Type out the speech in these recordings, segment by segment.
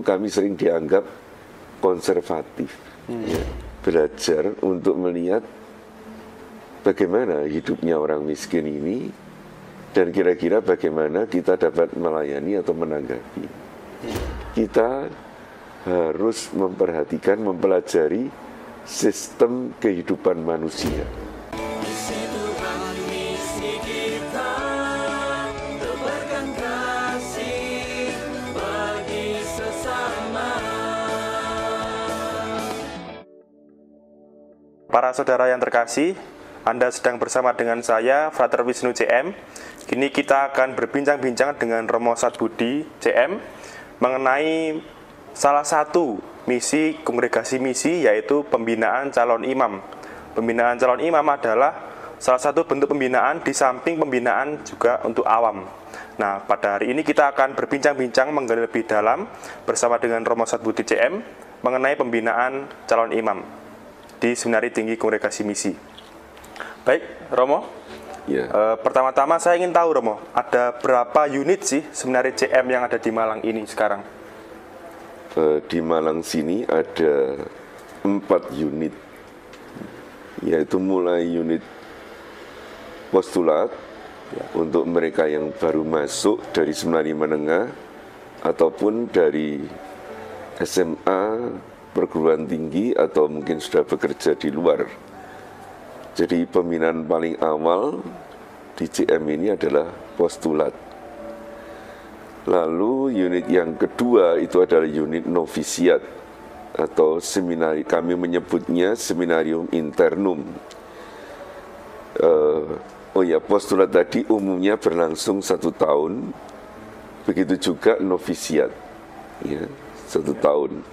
kami sering dianggap konservatif, ya, belajar untuk melihat bagaimana hidupnya orang miskin ini dan kira-kira bagaimana kita dapat melayani atau menanggapi. Kita harus memperhatikan, mempelajari sistem kehidupan manusia. Para saudara yang terkasih, Anda sedang bersama dengan saya, Frater Wisnu CM. Kini kita akan berbincang-bincang dengan Romo Satbudi CM mengenai salah satu misi kongregasi misi, yaitu pembinaan calon imam. Pembinaan calon imam adalah salah satu bentuk pembinaan di samping pembinaan juga untuk awam. Nah, pada hari ini kita akan berbincang-bincang menggali lebih dalam bersama dengan Romo Satbudi CM mengenai pembinaan calon imam di Seminari Tinggi Kongregasi Misi. Baik, Romo. Ya. Pertama-tama saya ingin tahu, Romo, ada berapa unit sih Seminari CM yang ada di Malang ini sekarang? Di Malang sini ada 4 unit, yaitu mulai unit postulat untuk mereka yang baru masuk dari seminari menengah ataupun dari SMA, perguruan tinggi, atau mungkin sudah bekerja di luar. Jadi pembinaan paling awal di CM ini adalah postulat. Lalu unit yang kedua itu adalah unit novisiat atau seminari, kami menyebutnya seminarium internum. Postulat tadi umumnya berlangsung 1 tahun, begitu juga novisiat, ya, 1 tahun.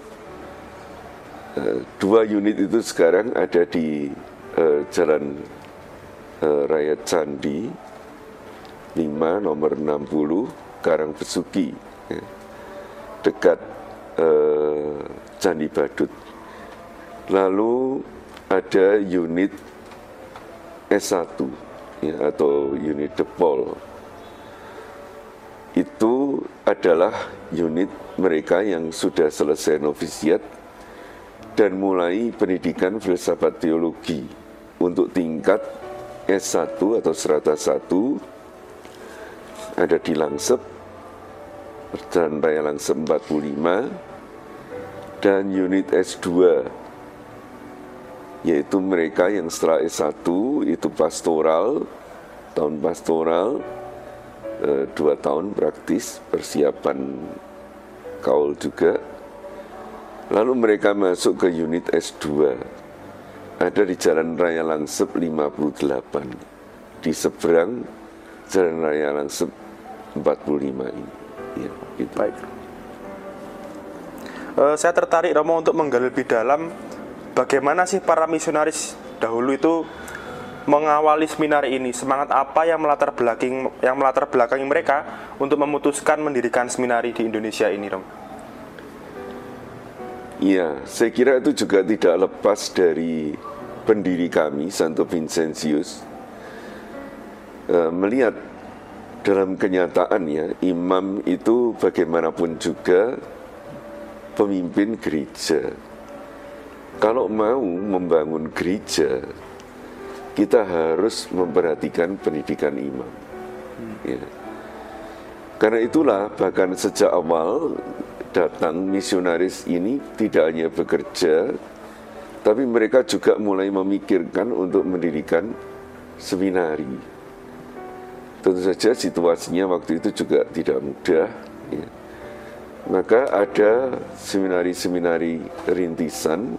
2 unit itu sekarang ada di Jalan Raya Candi 5 nomor 60 Karangbesuki, ya, dekat Candi Badut. Lalu ada unit S1, ya, atau unit Depol. Itu adalah unit mereka yang sudah selesai novisiat dan mulai pendidikan filsafat teologi untuk tingkat S1 atau serata 1, ada di Langsep, Jalan Raya Langsep 45, dan unit S2, yaitu mereka yang setelah S1 itu pastoral, tahun pastoral, 2 tahun praktis, persiapan kaul juga. Lalu mereka masuk ke unit S2, ada di Jalan Raya Langsep 58, di seberang Jalan Raya Langsep 45 ini. Ya, gitu. Baik. Saya tertarik, Romo, untuk menggali lebih dalam bagaimana sih para misionaris dahulu itu mengawali seminari ini. Semangat apa yang melatar belakangi mereka untuk memutuskan mendirikan seminari di Indonesia ini, Romo? Iya, saya kira itu juga tidak lepas dari pendiri kami, Santo Vincentius, melihat dalam kenyataannya imam itu bagaimanapun juga pemimpin gereja. Kalau mau membangun gereja, kita harus memperhatikan pendidikan imam. Ya. Karena itulah bahkan sejak awal datang misionaris ini tidak hanya bekerja, tapi mereka juga mulai memikirkan untuk mendirikan seminari. Tentu saja situasinya waktu itu juga tidak mudah, ya. Maka ada seminari-seminari rintisan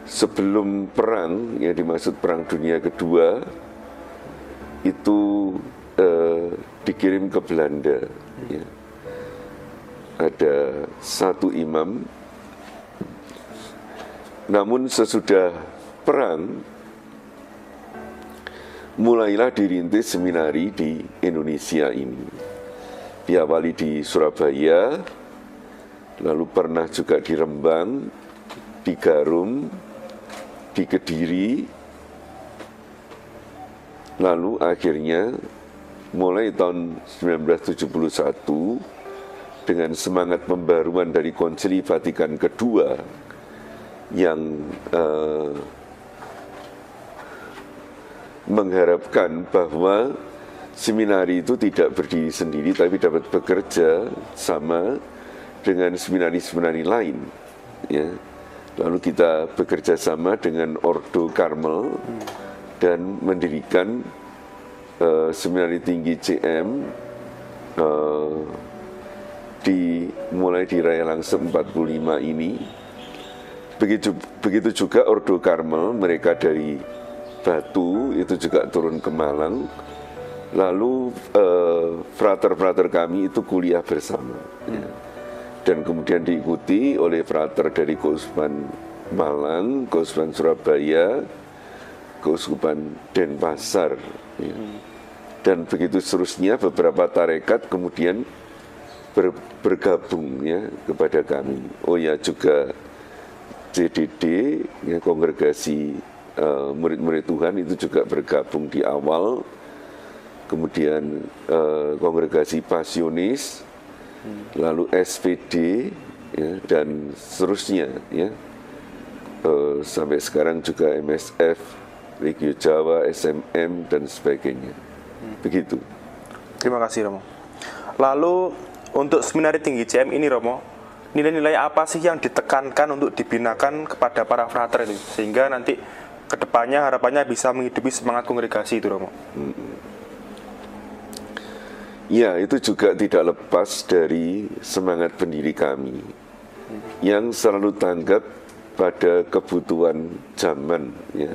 sebelum perang, yang dimaksud Perang Dunia Kedua, itu dikirim ke Belanda, ya. Ada 1 imam. Namun sesudah perang mulailah dirintis seminari di Indonesia ini. Diawali di Surabaya, lalu pernah juga di Rembang, di Garum, di Kediri, lalu akhirnya mulai tahun 1971 dengan semangat pembaruan dari Konsili Vatikan kedua yang mengharapkan bahwa seminari itu tidak berdiri sendiri tapi dapat bekerja sama dengan seminari-seminari lain, ya. Lalu kita bekerja sama dengan Ordo Karmel dan mendirikan seminari tinggi CM mulai di Raya Langsem 45 ini. Begitu juga Ordo Karmel, mereka dari Batu itu juga turun ke Malang. Lalu frater-frater kami itu kuliah bersama, ya. Dan kemudian diikuti oleh frater dari Keuskupan Malang, Keuskupan Surabaya, Keuskupan Denpasar, ya. Dan begitu seterusnya, beberapa tarekat kemudian bergabung, ya, kepada kami. Oh ya, juga CDD, ya, Kongregasi Murid-Murid Tuhan itu juga bergabung di awal. Kemudian Kongregasi Pasionis, lalu SPD, ya, dan seterusnya, ya. Sampai sekarang juga MSF, Regio Jawa, SMM, dan sebagainya. Begitu. Terima kasih, Romo. Lalu untuk seminari tinggi CM ini, Romo, nilai-nilai apa sih yang ditekankan untuk dibinakan kepada para frater ini, sehingga nanti kedepannya harapannya bisa menghidupi semangat kongregasi itu, Romo? Ya, itu juga tidak lepas dari semangat pendiri kami yang selalu tanggap pada kebutuhan zaman, ya.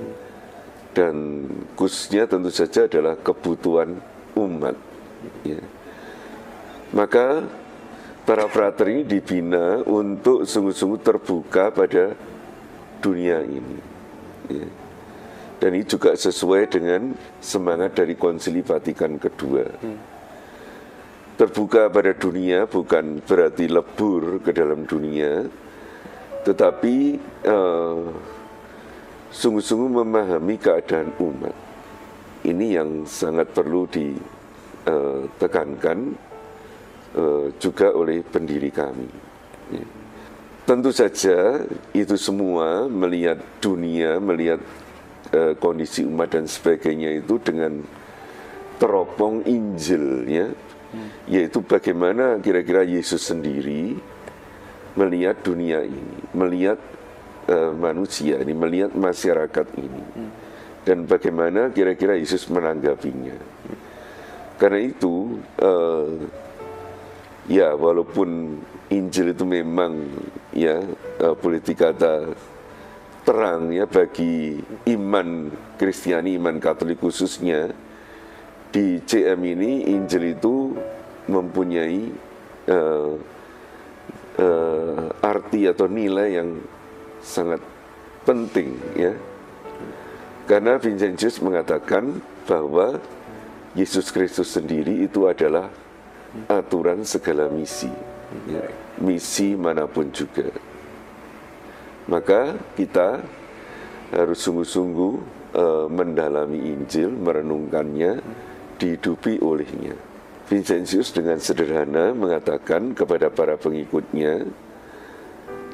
Dan khususnya tentu saja adalah kebutuhan umat, ya. Maka para frater ini dibina untuk sungguh-sungguh terbuka pada dunia ini, ya. Dan ini juga sesuai dengan semangat dari Konsili Vatikan kedua. Terbuka pada dunia bukan berarti lebur ke dalam dunia, tetapi sungguh-sungguh memahami keadaan umat. Ini yang sangat perlu ditekankan juga oleh pendiri kami, ya. Tentu saja itu semua melihat dunia, melihat kondisi umat dan sebagainya itu dengan teropong Injil, ya. Yaitu bagaimana kira-kira Yesus sendiri melihat dunia ini, melihat manusia ini, melihat masyarakat ini, dan bagaimana kira-kira Yesus menanggapinya. Karena itu, ya, walaupun Injil itu memang, ya, boleh dikata terang, ya, bagi iman Kristiani, iman Katolik khususnya. Di CM ini Injil itu mempunyai arti atau nilai yang sangat penting, ya. Karena Vincentius mengatakan bahwa Yesus Kristus sendiri itu adalah aturan segala misi, ya, misi manapun juga. Maka kita harus sungguh-sungguh mendalami Injil, merenungkannya, dihidupi olehnya. Vincentius dengan sederhana mengatakan kepada para pengikutnya,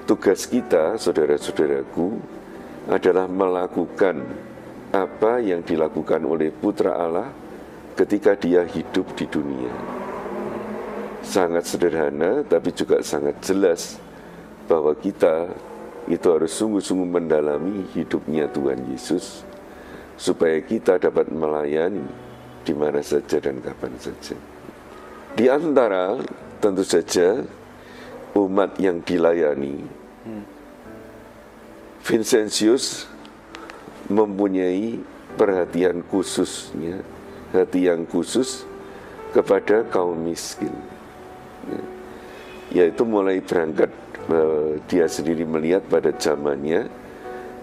tugas kita, saudara-saudaraku, adalah melakukan apa yang dilakukan oleh Putra Allah ketika dia hidup di dunia. Sangat sederhana, tapi juga sangat jelas bahwa kita itu harus sungguh-sungguh mendalami hidupnya Tuhan Yesus, supaya kita dapat melayani di mana saja dan kapan saja. Di antara tentu saja umat yang dilayani, Vincentius mempunyai perhatian khususnya, hati yang khusus kepada kaum miskin, ya. Yaitu mulai berangkat dia sendiri melihat pada zamannya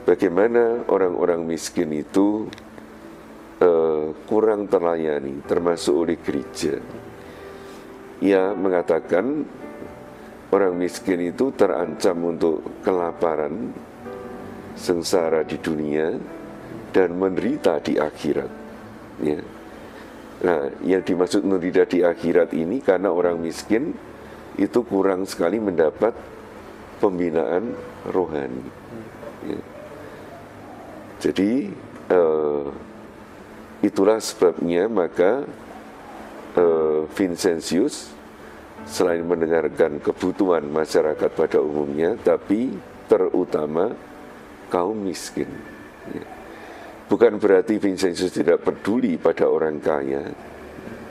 bagaimana orang-orang miskin itu kurang terlayani, termasuk oleh gereja. Ia mengatakan orang miskin itu terancam untuk kelaparan, sengsara di dunia, dan menderita di akhirat, ya. Nah, yang dimaksud menderita di akhirat ini karena orang miskin itu kurang sekali mendapat pembinaan rohani. Ya. Jadi itulah sebabnya maka Vincentius selain mendengarkan kebutuhan masyarakat pada umumnya, tapi terutama kaum miskin. Ya. Bukan berarti Vincentius tidak peduli pada orang kaya.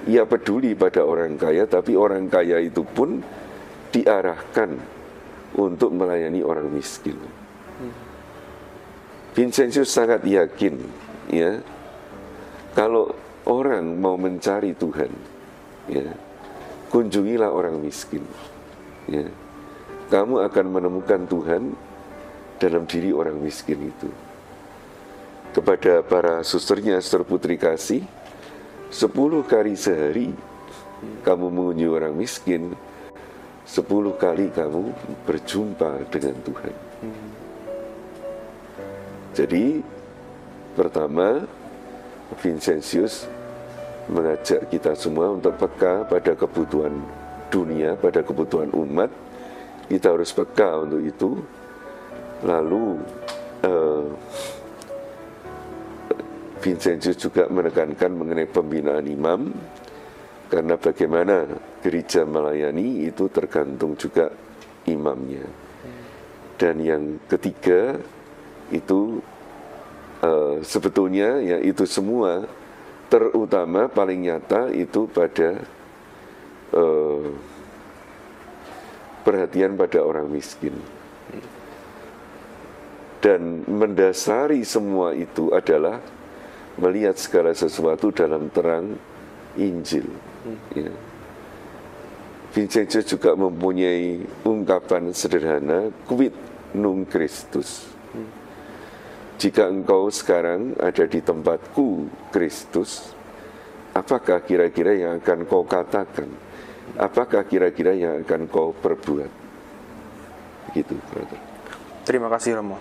Ia peduli pada orang kaya, tapi orang kaya itu pun diarahkan untuk melayani orang miskin. Vincentius sangat yakin, ya, kalau orang mau mencari Tuhan, ya, kunjungilah orang miskin. Ya. Kamu akan menemukan Tuhan dalam diri orang miskin itu. Kepada para susternya, suster putri kasih, 10 kali sehari kamu mengunjungi orang miskin, 10 kali kamu berjumpa dengan Tuhan. Jadi pertama, Vincentius mengajak kita semua untuk peka pada kebutuhan dunia, pada kebutuhan umat. Kita harus peka untuk itu. Lalu Vincentius juga menekankan mengenai pembinaan imam, karena bagaimana gereja melayani itu tergantung juga imamnya. Dan yang ketiga itu sebetulnya ya itu semua terutama paling nyata itu pada perhatian pada orang miskin. Dan mendasari semua itu adalah melihat segala sesuatu dalam terang Injil. Ya. Vincentius juga mempunyai ungkapan sederhana, quid nunc Christus. Jika engkau sekarang ada di tempatku, Kristus, apakah kira-kira yang akan kau katakan? Apakah kira-kira yang akan kau perbuat? Begitu, brother. Terima kasih, Romo.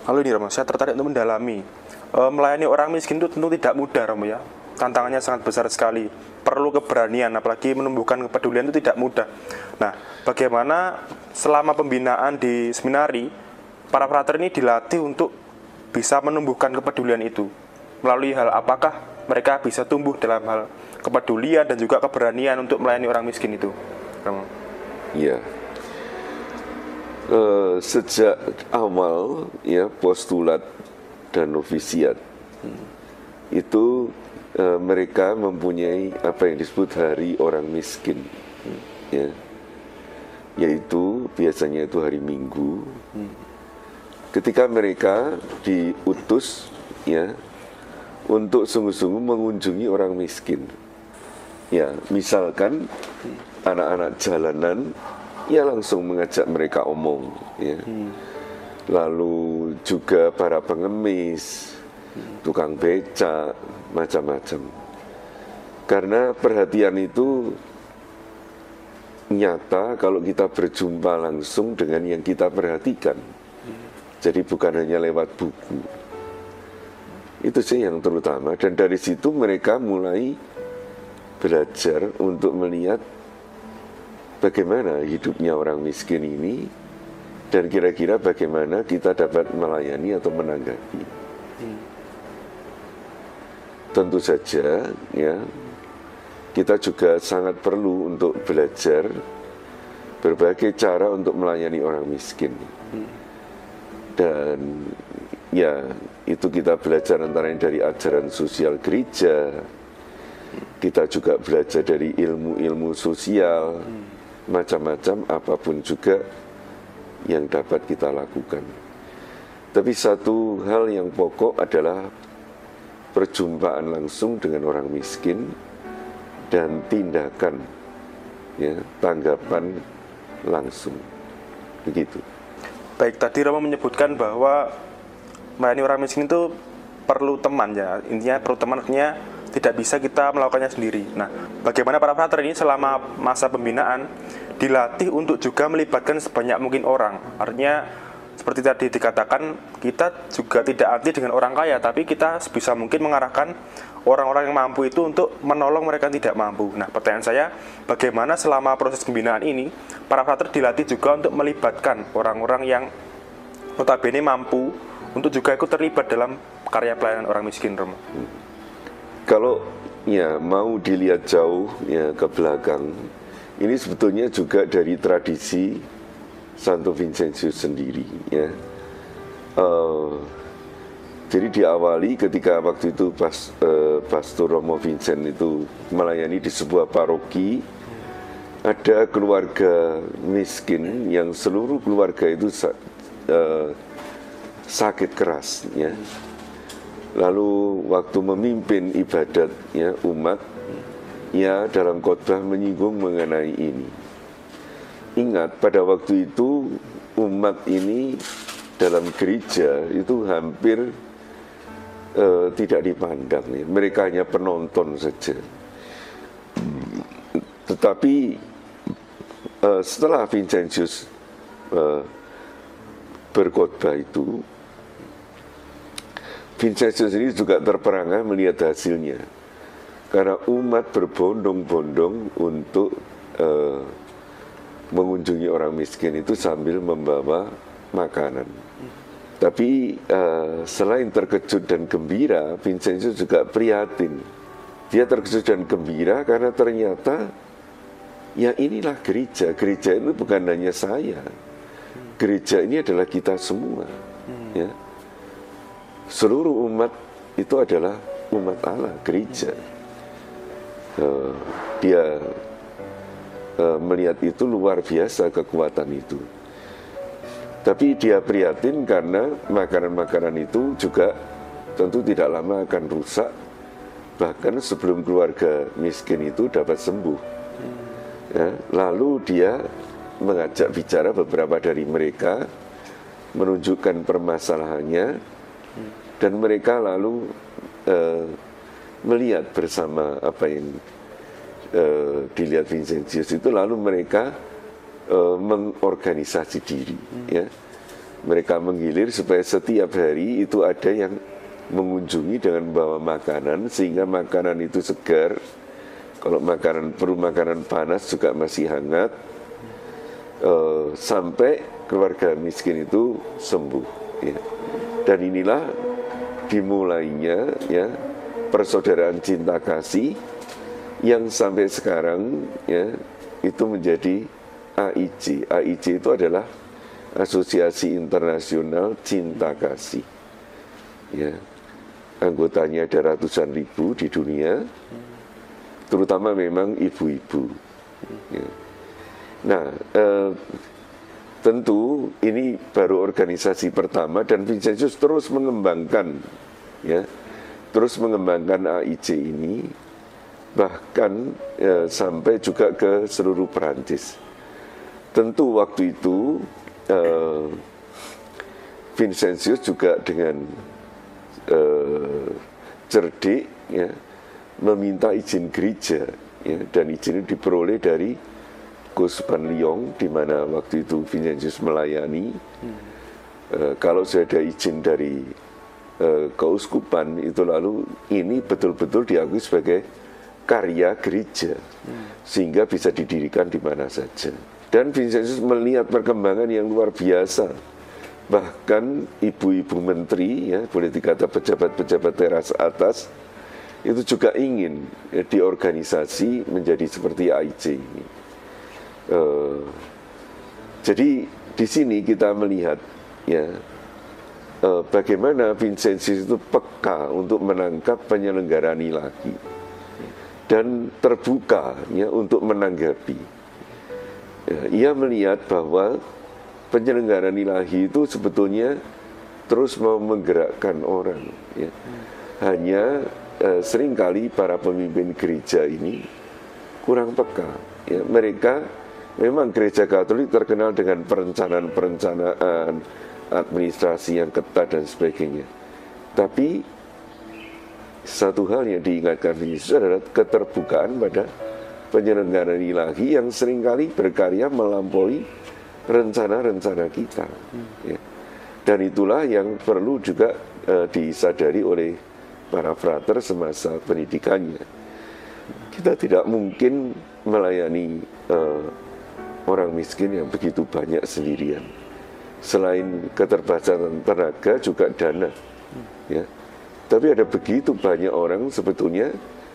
Lalu ini, Romo, saya tertarik untuk mendalami. Melayani orang miskin itu tentu tidak mudah, Romo, ya. Tantangannya sangat besar sekali. Perlu keberanian, apalagi menumbuhkan kepedulian itu tidak mudah. Nah, bagaimana selama pembinaan di seminari, para frater ini dilatih untuk bisa menumbuhkan kepedulian itu? Melalui hal apakah mereka bisa tumbuh dalam hal kepedulian dan juga keberanian untuk melayani orang miskin itu? Romo. Ya. Sejak awal ya postulat dan novisiat itu mereka mempunyai apa yang disebut hari orang miskin, ya, yaitu biasanya itu hari Minggu, ketika mereka diutus ya untuk sungguh-sungguh mengunjungi orang miskin. Ya, misalkan anak-anak jalanan, ya langsung mengajak mereka omong, ya. Lalu juga para pengemis, tukang becak, macam-macam. Karena perhatian itu nyata kalau kita berjumpa langsung dengan yang kita perhatikan. Jadi bukan hanya lewat buku. Itu sih yang terutama. Dan dari situ mereka mulai belajar untuk melihat bagaimana hidupnya orang miskin ini, dan kira-kira bagaimana kita dapat melayani atau menanggapi. Tentu saja, ya, kita juga sangat perlu untuk belajar berbagai cara untuk melayani orang miskin. Dan ya, itu kita belajar antara dari ajaran sosial gereja, kita juga belajar dari ilmu-ilmu sosial, macam-macam, apapun juga yang dapat kita lakukan. Tapi satu hal yang pokok adalah perjumpaan langsung dengan orang miskin dan tindakan, ya, tanggapan langsung. Begitu. Baik, tadi Romo menyebutkan bahwa melayani orang miskin itu perlu teman, ya. Intinya perlu teman, artinya tidak bisa kita melakukannya sendiri. Nah, bagaimana para frater ini selama masa pembinaan dilatih untuk juga melibatkan sebanyak mungkin orang? Artinya seperti tadi dikatakan, kita juga tidak anti dengan orang kaya, tapi kita sebisa mungkin mengarahkan orang-orang yang mampu itu untuk menolong mereka yang tidak mampu. Nah, pertanyaan saya, bagaimana selama proses pembinaan ini para frater dilatih juga untuk melibatkan orang-orang yang notabene mampu untuk juga ikut terlibat dalam karya pelayanan orang miskin, Romo? Kalau ya mau dilihat jauh ya ke belakang, ini sebetulnya juga dari tradisi Santo Vincentius sendiri ya. Jadi diawali ketika waktu itu Pastor Romo Vincent itu melayani di sebuah paroki, ada keluarga miskin yang seluruh keluarga itu sakit keras ya. Lalu waktu memimpin ibadat ya umat, ya dalam khotbah menyinggung mengenai ini. Ingat pada waktu itu umat ini dalam gereja itu hampir tidak dipandang, ya. Mereka hanya penonton saja. Tetapi setelah Vincentius berkhotbah itu, Vincentius ini juga terperangah melihat hasilnya, karena umat berbondong-bondong untuk mengunjungi orang miskin itu sambil membawa makanan. Tapi selain terkejut dan gembira, Vincentius juga prihatin. Dia terkejut dan gembira karena ternyata ya inilah gereja. Gereja itu bukan hanya saya. Gereja ini adalah kita semua. Ya. Seluruh umat itu adalah umat Allah, gereja. Dia melihat itu luar biasa kekuatan itu. Tapi dia prihatin karena makanan-makanan itu juga tentu tidak lama akan rusak, bahkan sebelum keluarga miskin itu dapat sembuh. Ya, lalu dia mengajak bicara beberapa dari mereka, menunjukkan permasalahannya, dan mereka lalu melihat bersama apa yang dilihat Vincentius itu, lalu mereka mengorganisasi diri, ya. Mereka menggilir supaya setiap hari itu ada yang mengunjungi dengan membawa makanan, sehingga makanan itu segar. Kalau perlu makanan panas juga masih hangat, sampai keluarga miskin itu sembuh, ya. Dan inilah dimulainya ya persaudaraan cinta kasih yang sampai sekarang ya itu menjadi AIC. AIC itu adalah Asosiasi Internasional Cinta Kasih. Ya, anggotanya ada ratusan ribu di dunia, terutama memang ibu-ibu. Ya. Nah, tentu ini baru organisasi pertama dan Vincentius terus mengembangkan, ya, terus mengembangkan AIC ini, bahkan sampai juga ke seluruh Perancis. Tentu waktu itu Vincentius juga dengan cerdik ya, meminta izin gereja ya, dan izin itu diperoleh dari Keuskupan Lyon, di mana waktu itu Vincentius melayani. Kalau sudah ada izin dari keuskupan itu, lalu ini betul-betul diakui sebagai karya gereja, sehingga bisa didirikan di mana saja. Dan Vincentius melihat perkembangan yang luar biasa. Bahkan ibu-ibu menteri, ya, boleh dikata pejabat-pejabat teras atas, itu juga ingin diorganisasi menjadi seperti AIC ini. Jadi di sini kita melihat ya bagaimana Vincentius itu peka untuk menangkap penyelenggaraan ilahi dan terbuka ya untuk menanggapi. Ya, ia melihat bahwa penyelenggaraan ilahi itu sebetulnya terus mau menggerakkan orang. Ya. Hanya seringkali para pemimpin gereja ini kurang peka. Ya. Mereka memang gereja Katolik terkenal dengan perencanaan, administrasi yang ketat dan sebagainya. Tapi satu hal yang diingatkan Yesus adalah keterbukaan pada penyelenggaraan ilahi yang seringkali berkarya melampaui rencana-rencana kita. Ya. Dan itulah yang perlu juga disadari oleh para frater semasa pendidikannya. Kita tidak mungkin melayani orang miskin yang begitu banyak sendirian. Selain keterbatasan tenaga juga dana, ya. Tapi ada begitu banyak orang sebetulnya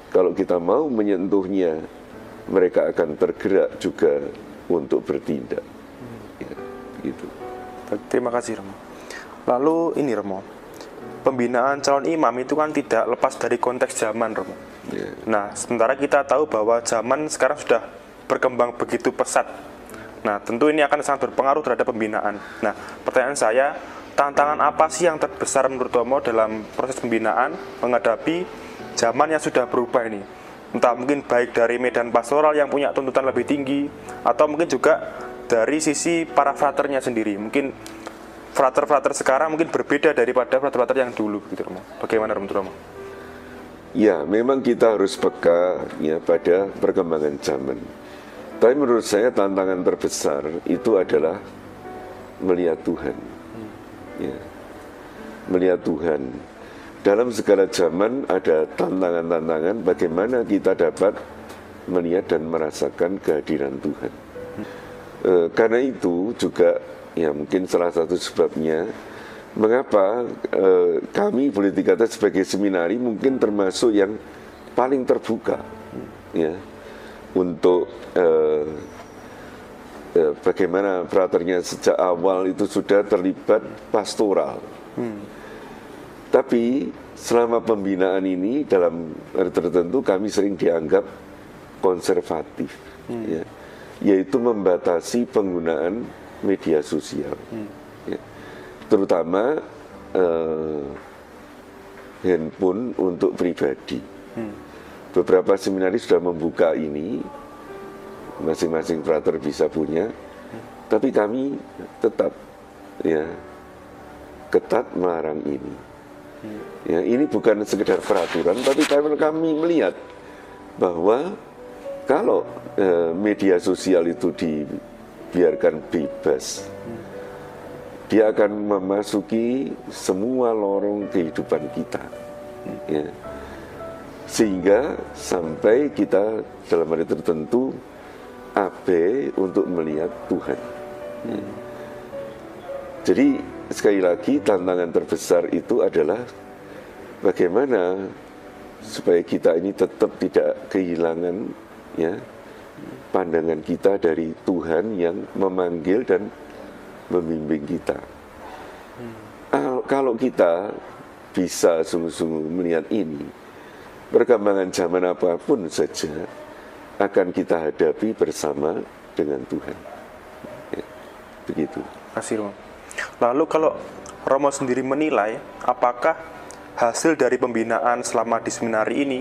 kalau kita mau menyentuhnya, mereka akan tergerak juga untuk bertindak. Ya, gitu. Terima kasih Romo. Lalu ini Romo, pembinaan calon imam itu kan tidak lepas dari konteks zaman Romo. Ya. Nah, sementara kita tahu bahwa zaman sekarang sudah berkembang begitu pesat. Nah, tentu ini akan sangat berpengaruh terhadap pembinaan. Nah, pertanyaan saya, tantangan apa sih yang terbesar menurut Romo dalam proses pembinaan menghadapi zaman yang sudah berubah ini? Entah mungkin baik dari medan pastoral yang punya tuntutan lebih tinggi, atau mungkin juga dari sisi para fraternya sendiri. Mungkin frater-frater sekarang mungkin berbeda daripada frater-frater yang dulu, gitu Romo. Bagaimana menurut Romo? Ya, memang kita harus peka ya pada perkembangan zaman. Tapi menurut saya tantangan terbesar itu adalah melihat Tuhan. Ya. Melihat Tuhan. Dalam segala zaman ada tantangan-tantangan bagaimana kita dapat melihat dan merasakan kehadiran Tuhan. Karena itu juga ya mungkin salah satu sebabnya mengapa kami boleh dikatakan sebagai seminari mungkin termasuk yang paling terbuka ya untuk bagaimana fraternya sejak awal itu sudah terlibat pastoral. Tapi selama pembinaan ini dalam arti tertentu kami sering dianggap konservatif, ya, yaitu membatasi penggunaan media sosial. Ya. Terutama handphone untuk pribadi. Beberapa seminaris sudah membuka ini, masing-masing frater bisa punya, tapi kami tetap ya ketat melarang ini. Ya, ini bukan sekedar peraturan, tapi kami melihat bahwa kalau media sosial itu dibiarkan bebas, dia akan memasuki semua lorong kehidupan kita, ya. Sehingga sampai kita dalam arti tertentu abai untuk melihat Tuhan. Ya. Jadi sekali lagi tantangan terbesar itu adalah bagaimana supaya kita ini tetap tidak kehilangan ya pandangan kita dari Tuhan yang memanggil dan membimbing kita. Kalau kita bisa sungguh-sungguh melihat ini, perkembangan zaman apapun saja akan kita hadapi bersama dengan Tuhan. Ya, begitu. Kasih Romo. Lalu kalau Romo sendiri menilai, apakah hasil dari pembinaan selama di seminari ini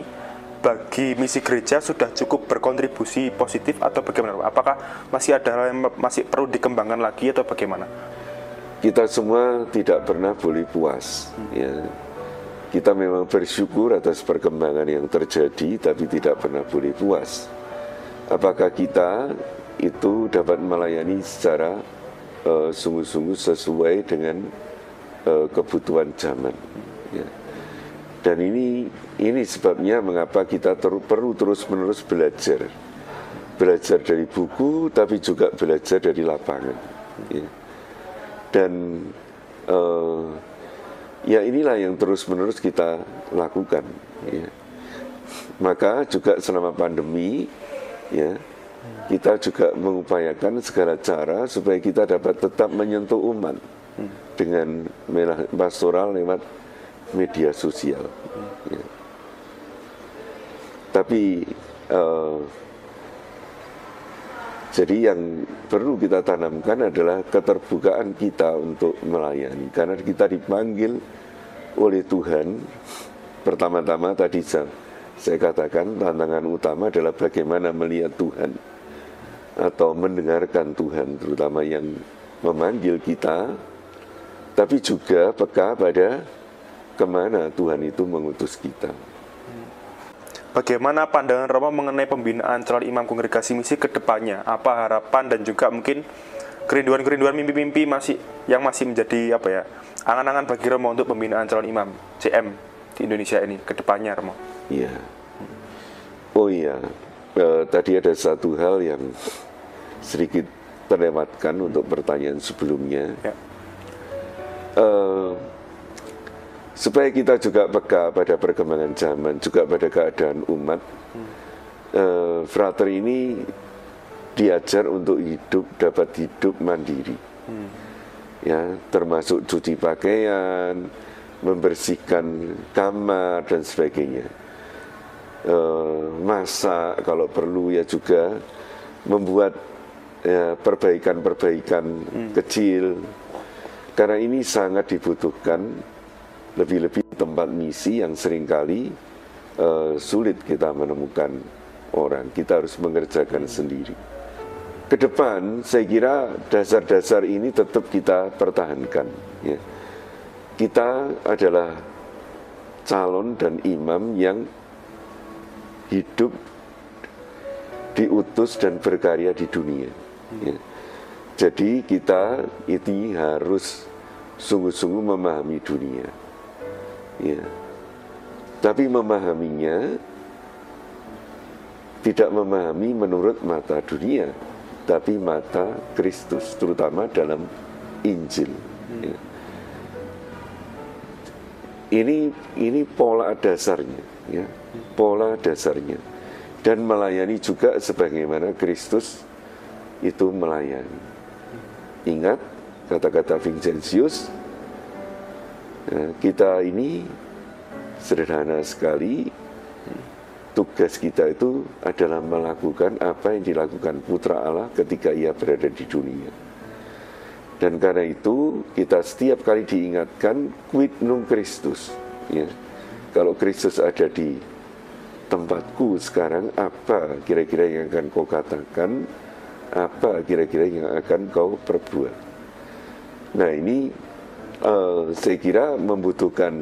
bagi misi gereja sudah cukup berkontribusi positif atau bagaimana? Apakah masih ada hal yang masih perlu dikembangkan lagi atau bagaimana? Kita semua tidak pernah boleh puas. Ya. Kita memang bersyukur atas perkembangan yang terjadi, tapi tidak pernah boleh puas. Apakah kita itu dapat melayani secara sungguh-sungguh sesuai dengan kebutuhan zaman. Ya. Dan ini sebabnya mengapa kita perlu terus-menerus belajar dari buku, tapi juga belajar dari lapangan. Ya. Dan ya inilah yang terus-menerus kita lakukan. Ya. Maka juga selama pandemi, ya. Kita juga mengupayakan segala cara supaya kita dapat tetap menyentuh umat dengan pastoral lewat media sosial. Ya. Tapi jadi yang perlu kita tanamkan adalah keterbukaan kita untuk melayani, karena kita dipanggil oleh Tuhan. Pertama-tama tadi saya katakan tantangan utama adalah bagaimana melihat Tuhan atau mendengarkan Tuhan, terutama yang memanggil kita, tapi juga peka pada kemana Tuhan itu mengutus kita. Bagaimana pandangan Romo mengenai pembinaan calon imam kongregasi misi ke depannya? Apa harapan dan juga mungkin kerinduan-kerinduan mimpi-mimpi yang masih menjadi angan-angan bagi Romo untuk pembinaan calon imam CM di Indonesia ini ke depannya, Romo? Iya. Oh iya, tadi ada satu hal yang sedikit terlewatkan untuk pertanyaan sebelumnya. Ya. Supaya kita juga peka pada perkembangan zaman, juga pada keadaan umat, frater ini diajar untuk dapat hidup mandiri, ya, termasuk cuci pakaian, membersihkan kamar dan sebagainya, masak kalau perlu, ya juga membuat perbaikan-perbaikan kecil, karena ini sangat dibutuhkan. Lebih-lebih tempat misi yang seringkali sulit kita menemukan orang, kita harus mengerjakan sendiri. Ke depan, saya kira dasar-dasar ini tetap kita pertahankan. Ya. Kita adalah calon dan imam yang hidup, diutus dan berkarya di dunia. Ya. Jadi kita ini harus sungguh-sungguh memahami dunia. Ya. Tapi memahaminya tidak memahami menurut mata dunia, tapi mata Kristus, terutama dalam Injil. Ya. Ini pola dasarnya, ya, pola dasarnya, dan melayani juga sebagaimana Kristus itu melayani. Ingat kata-kata Vincentius, kita ini sederhana sekali, tugas kita itu adalah melakukan apa yang dilakukan Putra Allah ketika ia berada di dunia. Dan karena itu kita setiap kali diingatkan quid nunc Christus, ya. Kalau Kristus ada di tempatku sekarang, apa kira-kira yang akan kau katakan, apa kira-kira yang akan kau perbuat. Nah, ini saya kira membutuhkan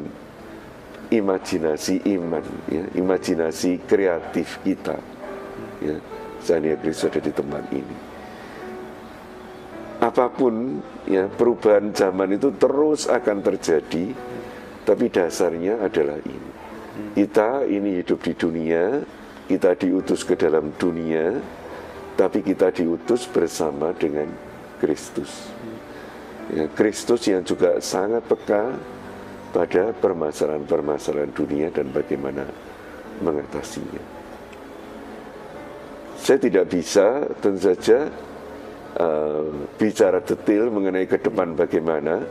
imajinasi iman, ya, imajinasi kreatif kita, ya, seandainya Kristus ada di tempat ini. Apapun, ya, perubahan zaman itu terus akan terjadi, tapi dasarnya adalah ini. Kita ini hidup di dunia, kita diutus ke dalam dunia, tapi kita diutus bersama dengan Kristus. Ya, Kristus yang juga sangat peka pada permasalahan-permasalahan dunia dan bagaimana mengatasinya. Saya tidak bisa tentu saja bicara detail mengenai ke depan bagaimana,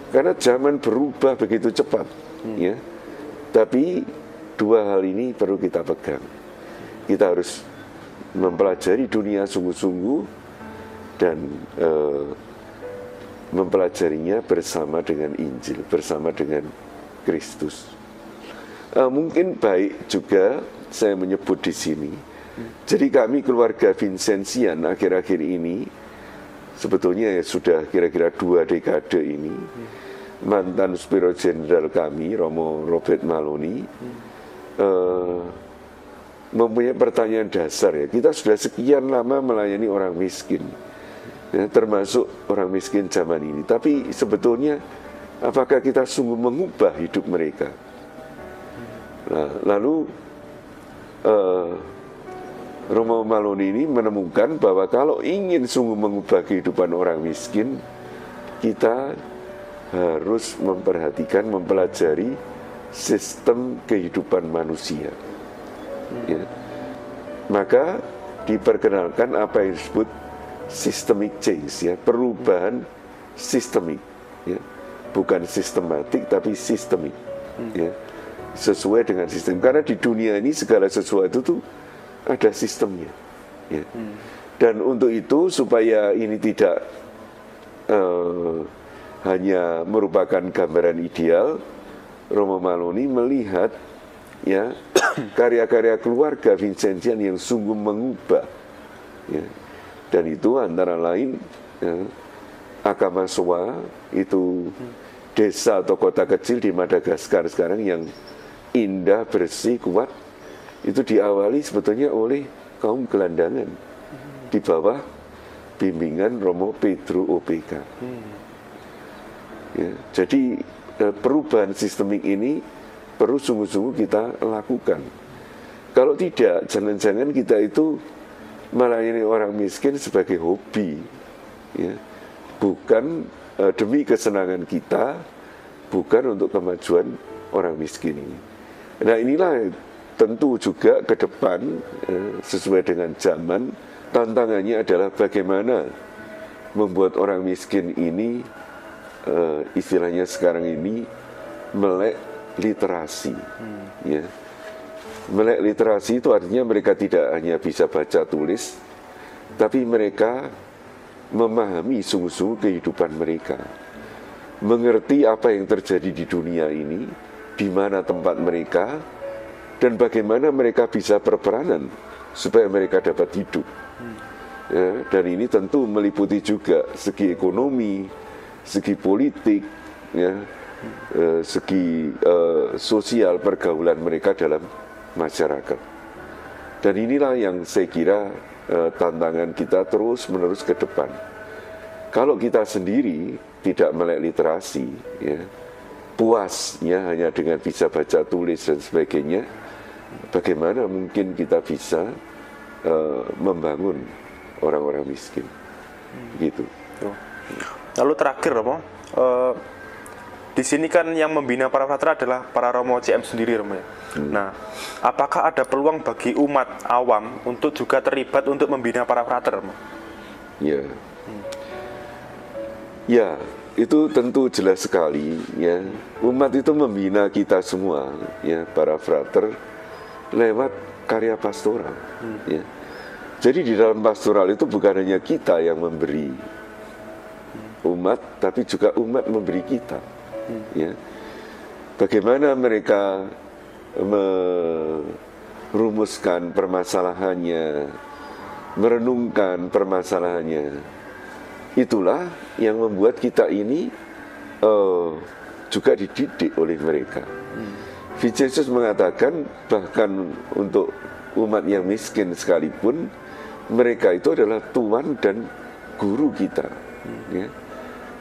karena zaman berubah begitu cepat, ya. Tapi dua hal ini perlu kita pegang. Kita harus mempelajari dunia sungguh-sungguh dan mempelajarinya bersama dengan Injil, bersama dengan Kristus. Mungkin baik juga saya menyebut di sini. Jadi kami keluarga Vincentian akhir-akhir ini, sebetulnya ya sudah kira-kira 2 dekade ini, mantan Superior Jenderal kami, Romo Robert Maloney, mempunyai pertanyaan dasar, ya. Kita sudah sekian lama melayani orang miskin, ya, termasuk orang miskin zaman ini. Tapi sebetulnya apakah kita sungguh mengubah hidup mereka? Nah, lalu Romo Maloney ini menemukan bahwa kalau ingin sungguh mengubah kehidupan orang miskin, kita harus memperhatikan, mempelajari sistem kehidupan manusia. Ya. Maka diperkenalkan apa yang disebut systemic change, ya, perubahan sistemik, ya, bukan sistematik tapi sistemik, ya, sesuai dengan sistem. Karena di dunia ini segala sesuatu itu ada sistemnya, ya. Dan untuk itu supaya ini tidak hanya merupakan gambaran ideal, Romo Maloney melihat, ya, karya-karya keluarga Vincentian yang sungguh mengubah, ya. Dan itu antara lain, ya, Akamaswa, itu desa atau kota kecil di Madagaskar sekarang yang indah, bersih, kuat, itu diawali sebetulnya oleh kaum gelandangan di bawah bimbingan Romo Pedro OPK. Ya, jadi perubahan sistemik ini perlu sungguh-sungguh kita lakukan. Kalau tidak, jangan-jangan kita itu melayani orang miskin sebagai hobi, ya, bukan demi kesenangan kita, bukan untuk kemajuan orang miskin ini. Nah, inilah tentu juga ke depan sesuai dengan zaman, tantangannya adalah bagaimana membuat orang miskin ini istilahnya sekarang ini melek literasi, ya. Melek literasi itu artinya mereka tidak hanya bisa baca tulis, tapi mereka memahami sungguh-sungguh kehidupan mereka, mengerti apa yang terjadi di dunia ini, di mana tempat mereka, dan bagaimana mereka bisa berperanan supaya mereka dapat hidup. Ya, dan ini tentu meliputi juga segi ekonomi, segi politik, ya, segi sosial pergaulan mereka dalam masyarakat. Dan inilah yang saya kira tantangan kita terus-menerus ke depan. Kalau kita sendiri tidak melek literasi, ya, puasnya hanya dengan bisa baca tulis dan sebagainya, bagaimana mungkin kita bisa membangun orang-orang miskin, gitu. Lalu terakhir, Romo, di sini kan yang membina para frater adalah para Romo CM sendiri, Romo, ya. Nah, apakah ada peluang bagi umat awam untuk juga terlibat untuk membina para frater, Romo? Ya, ya, itu tentu jelas sekali, ya. Umat itu membina kita semua, ya, para frater lewat karya pastoral, ya. Jadi di dalam pastoral itu bukan hanya kita yang memberi umat, tapi juga umat memberi kita. Ya, bagaimana mereka merumuskan permasalahannya, merenungkan permasalahannya, itulah yang membuat kita ini juga dididik oleh mereka. Yesus mengatakan bahkan untuk umat yang miskin sekalipun, mereka itu adalah tuan dan guru kita. Ya.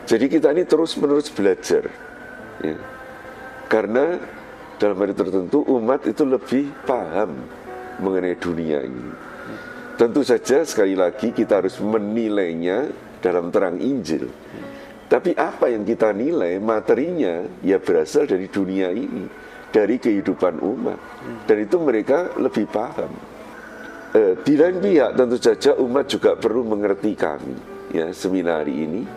Jadi kita ini terus-menerus belajar. Ya. Karena dalam hal tertentu umat itu lebih paham mengenai dunia ini. Tentu saja sekali lagi kita harus menilainya dalam terang Injil. Tapi apa yang kita nilai materinya ya berasal dari dunia ini, dari kehidupan umat. Dan itu mereka lebih paham. Di lain pihak tentu saja umat juga perlu mengerti kami, ya, seminari ini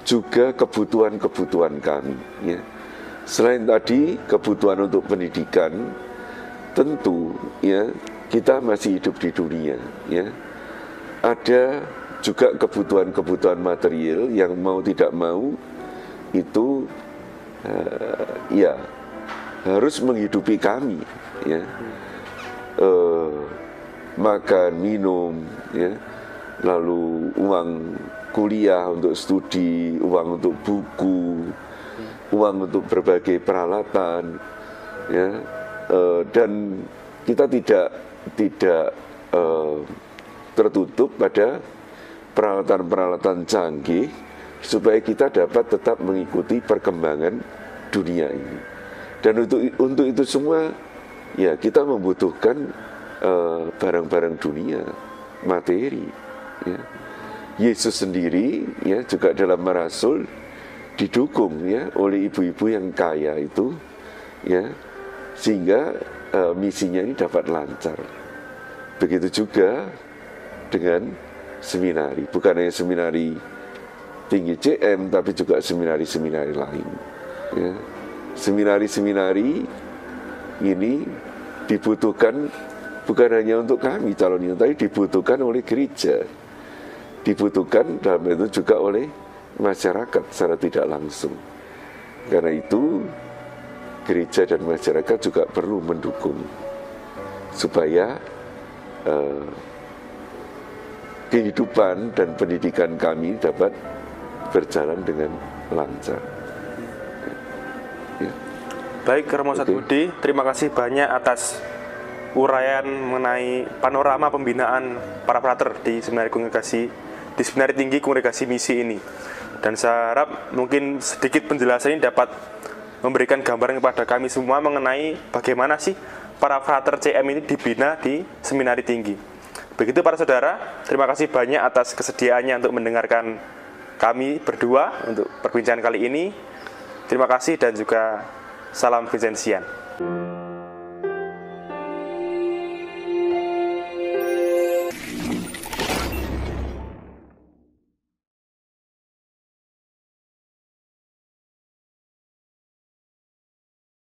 juga kebutuhan-kebutuhan kami, ya. Selain tadi kebutuhan untuk pendidikan, tentu, ya, kita masih hidup di dunia, ya. Ada juga kebutuhan-kebutuhan material yang mau tidak mau itu ya harus menghidupi kami, ya. Makan, minum, ya, lalu uang kuliah untuk studi, uang untuk buku, uang untuk berbagai peralatan, ya, dan kita tidak tertutup pada peralatan-peralatan canggih supaya kita dapat tetap mengikuti perkembangan dunia ini. Dan untuk itu semua, ya, kita membutuhkan barang-barang dunia, materi, ya. Yesus sendiri, ya, juga dalam merasul didukung, ya, oleh ibu-ibu yang kaya itu, ya, sehingga misinya ini dapat lancar. Begitu juga dengan seminari, bukan hanya seminari tinggi CM, tapi juga seminari-seminari lain, ya. Seminari-seminari ini dibutuhkan bukan hanya untuk kami calon itu, tapi dibutuhkan oleh gereja, dibutuhkan dalam itu juga oleh masyarakat secara tidak langsung. Karena itu gereja dan masyarakat juga perlu mendukung supaya kehidupan dan pendidikan kami dapat berjalan dengan lancar. Ya. Baik, Romo Satbudi, terima kasih banyak atas uraian mengenai panorama pembinaan para frater di Seminari Tinggi Kongregasi Misi ini. Dan saya harap mungkin sedikit penjelasan ini dapat memberikan gambaran kepada kami semua mengenai bagaimana sih para frater CM ini dibina di seminari tinggi. Begitu para saudara, terima kasih banyak atas kesediaannya untuk mendengarkan kami berdua untuk perbincangan kali ini. Terima kasih dan juga salam Vincentian.